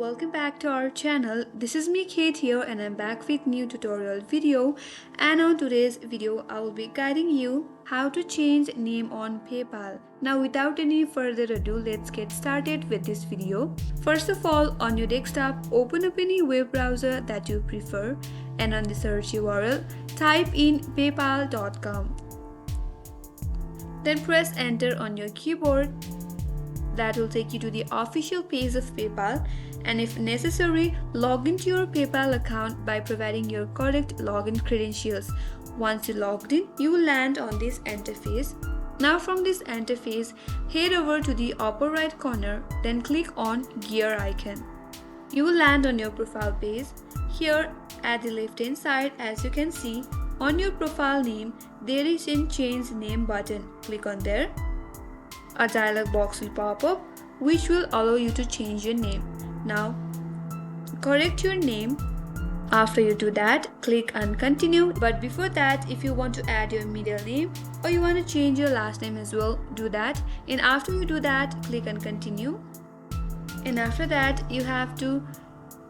welcome back to our channel. This is me Kate here and I'm back with new tutorial video, and on today's video I will be guiding you how to change name on PayPal. Now without any further ado, let's get started with this video. First of all, on your desktop, open up any web browser that you prefer, and on the search URL type in paypal.com. Then press enter on your keyboard. That will take you to the official page of PayPal, and if necessary, log into your PayPal account by providing your correct login credentials. Once you logged in, you will land on this interface. Now from this interface, head over to the upper right corner, then click on gear icon. You will land on your profile page. Here at the left hand side, as you can see, on your profile name, there is a change name button. Click on there. A dialog box will pop up which will allow you to change your name. Now correct your name. After you do that, click on continue. But before that, if you want to add your middle name or you want to change your last name as well, do that. And after you do that, click on continue. And after that, you have to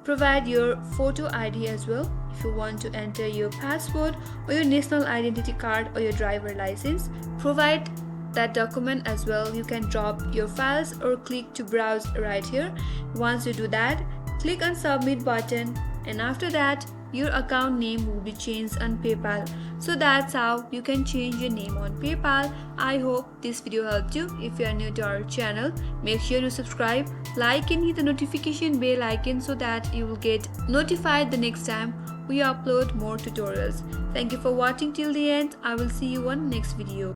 provide your photo ID as well. If you want to enter your passport or your national identity card or your driver license, provide that document as well. You can drop your files or click to browse right here. Once you do that, click on submit button, and after that your account name will be changed on PayPal. So that's how you can change your name on PayPal. I hope this video helped you. If you are new to our channel, make sure to subscribe, like and hit the notification bell icon so that you will get notified the next time we upload more tutorials. Thank you for watching till the end. I will see you on next video.